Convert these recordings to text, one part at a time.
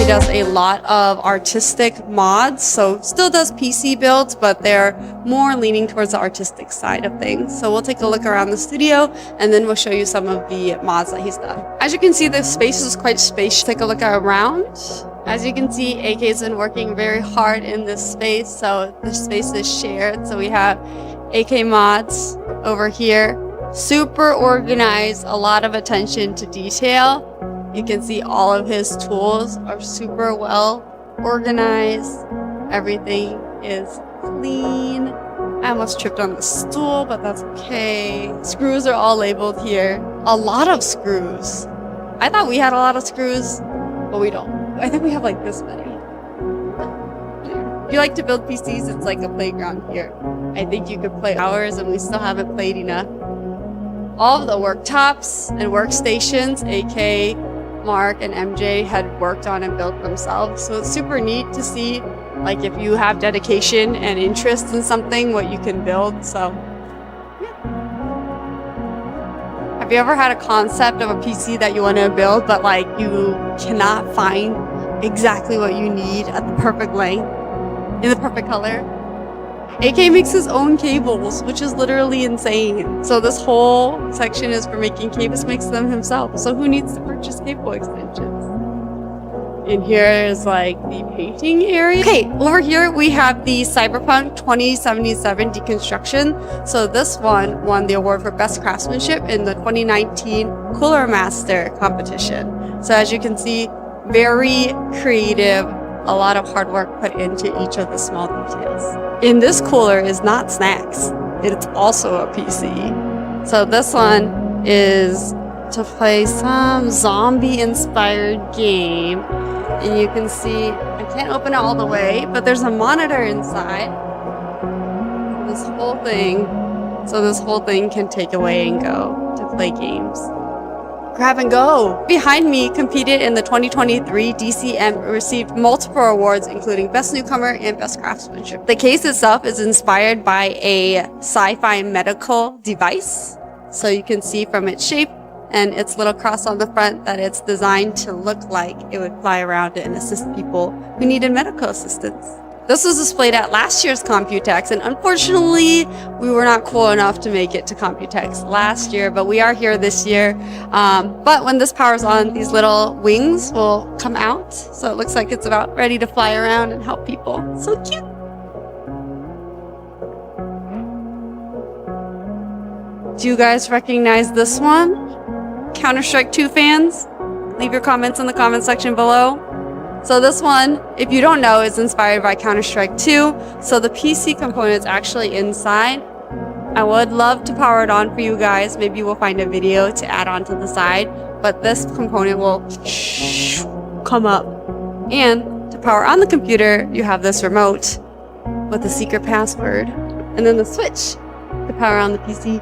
Does a lot of artistic mods, so still does PC builds, but they're more leaning towards the artistic side of things. So we'll take a look around the studio and then we'll show you some of the mods that he's done. As you can see, the space is quite spacious. Take a look around. As you can see, AK's been working very hard in this space, so the space is shared. So we have AK mods over here, super organized, a lot of attention to detail. You can see all of his tools are super well organized. Everything is clean. I almost tripped on the stool, but that's okay. Screws are all labeled here. A lot of screws. I thought we had a lot of screws, but we don't. I think we have like this many. If you like to build PCs, it's like a playground here. I think you could play hours and we still haven't played enough. All of the worktops and workstations, AK, Mark and MJ had worked on and built themselves. So it's super neat to see, like, if you have dedication and interest in something, what you can build. So yeah. Have you ever had a concept of a PC that you want to build, but like you cannot find exactly what you need at the perfect length, in the perfect color? AK makes his own cables, which is literally insane. So this whole section is for making cables, makes them himself. So who needs to purchase cable extensions? And here is like the painting area. Okay, over here we have the Cyberpunk 2077 deconstruction. So this one won the award for best craftsmanship in the 2019 Cooler Master competition. So as you can see, very creative, a lot of hard work put into each of the small details. In this cooler is not snacks, it's also a PC. So this one is to play some zombie-inspired game. And you can see, I can't open it all the way, but there's a monitor inside. So this whole thing can take away and go to play games. Grab and go. Behind me competed in the 2023 DCM, received multiple awards, including Best Newcomer and Best Craftsmanship. The case itself is inspired by a sci-fi medical device. So you can see from its shape and its little cross on the front that it's designed to look like it would fly around and assist people who needed medical assistance. This was displayed at last year's Computex, and unfortunately, we were not cool enough to make it to Computex last year, but we are here this year. But when this powers on, these little wings will come out, so it looks like it's about ready to fly around and help people. So cute! Do you guys recognize this one? Counter-Strike 2 fans? Leave your comments in the comment section below. So this one, if you don't know, is inspired by Counter-Strike 2. So the PC component's actually inside. I would love to power it on for you guys. Maybe we'll find a video to add on to the side. But this component will come up. And to power on the computer, you have this remote with a secret password. And then the switch to power on the PC.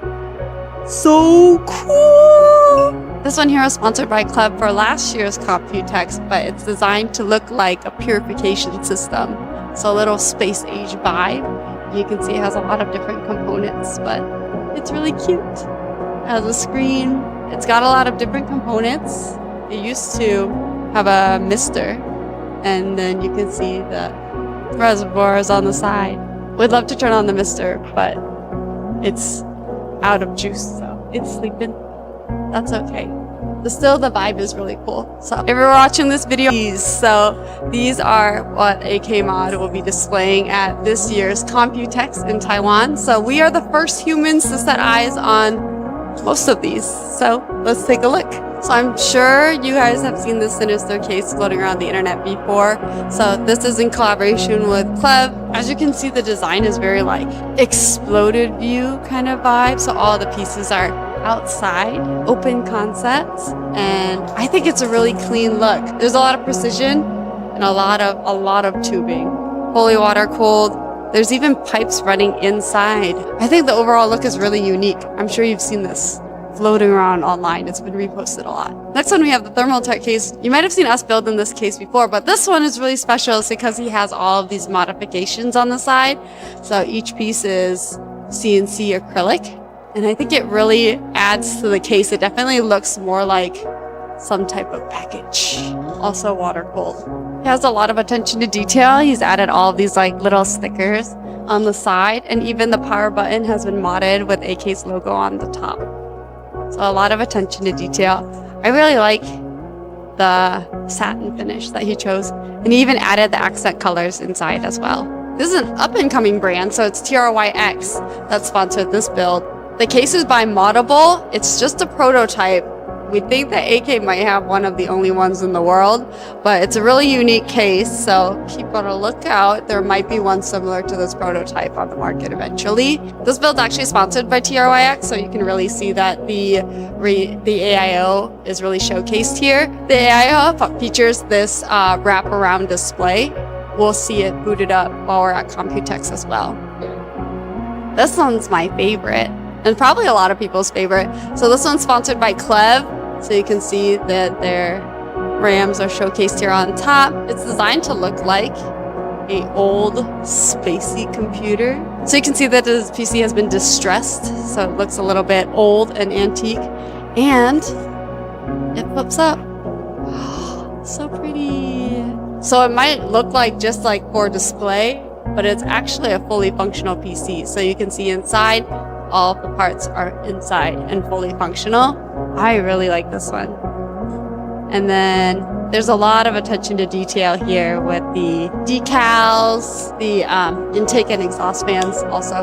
So cool! This one here is sponsored by Club for last year's Computex, but it's designed to look like a purification system. So a little space age vibe. You can see it has a lot of different components, but it's really cute. It has a screen. It's got a lot of different components. It used to have a mister, and then you can see the reservoirs on the side. We'd love to turn on the mister, but it's out of juice, so it's sleeping. That's okay. But still, the vibe is really cool. So if you're watching this video, these are what AK Mod will be displaying at this year's Computex in Taiwan. So we are the first humans to set eyes on most of these. So let's take a look. So I'm sure you guys have seen this sinister case floating around the internet before. So this is in collaboration with Cleb. As you can see, the design is very like exploded view kind of vibe. So all the pieces are outside, open concepts, and I think it's a really clean look. There's a lot of precision and a lot of tubing. Fully water cooled, There's even pipes running inside. I think the overall look is really unique. I'm sure you've seen this floating around online. It's been reposted a lot. Next one, we have the Thermaltech case. You might have seen us build in this case before, but this one is really special because he has all of these modifications on the side. So each piece is CNC acrylic, and I think it really adds to the case. It definitely looks more like some type of package. Also water cooled. He has a lot of attention to detail. He's added all of these like little stickers on the side, and even the power button has been modded with AK's logo on the top. So a lot of attention to detail. I really like the satin finish that he chose, and he even added the accent colors inside as well. This is an up-and-coming brand, so it's TRYX that sponsored this build. The case is by Moddable. It's just a prototype. We think that AK might have one of the only ones in the world, but it's a really unique case, so keep on a lookout. There might be one similar to this prototype on the market eventually. This build's actually sponsored by TRYX, so you can really see that the AIO is really showcased here. The AIO features this wraparound display. We'll see it booted up while we're at Computex as well. This one's my favorite, and probably a lot of people's favorite. So this one's sponsored by Clev. So you can see that their RAMs are showcased here on top. It's designed to look like an old spacey computer. So you can see that this PC has been distressed, so it looks a little bit old and antique. And it flips up. So pretty. So it might look like just like for display, but it's actually a fully functional PC. So you can see inside, all of the parts are inside and fully functional. I really like this one. And then there's a lot of attention to detail here with the decals, the intake and exhaust fans also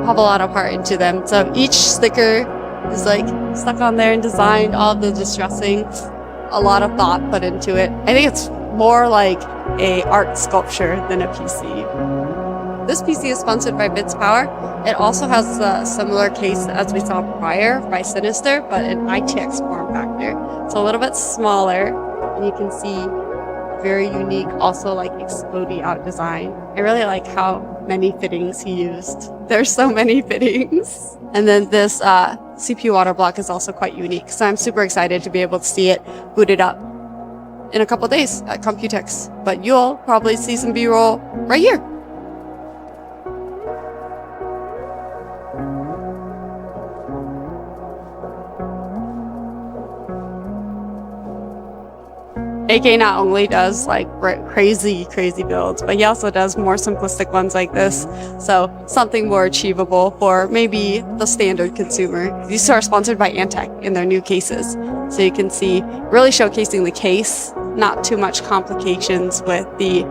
have a lot of heart into them. So each sticker is like stuck on there and designed, all of the distressing, a lot of thought put into it. I think it's more like a art sculpture than a PC. This PC is sponsored by Bits Power. It also has a similar case as we saw prior by Sinister, but an ITX form factor. It's a little bit smaller, and you can see very unique, also like explodey out design. I really like how many fittings he used. There's so many fittings. And then this CPU water block is also quite unique, so I'm super excited to be able to see it booted up in a couple days at Computex. But you'll probably see some B-roll right here. AK not only does like crazy builds, but he also does more simplistic ones like this. So something more achievable for maybe the standard consumer. These are sponsored by Antec in their new cases. So you can see really showcasing the case, not too much complications with the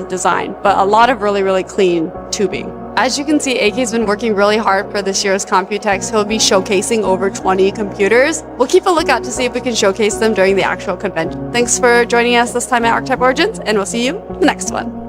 design, but a lot of really clean tubing. As you can see, AK's been working really hard for this year's Computex. He'll be showcasing over 20 computers. We'll keep a lookout to see if we can showcase them during the actual convention. Thanks for joining us this time at Archetype Origins, and we'll see you in the next one.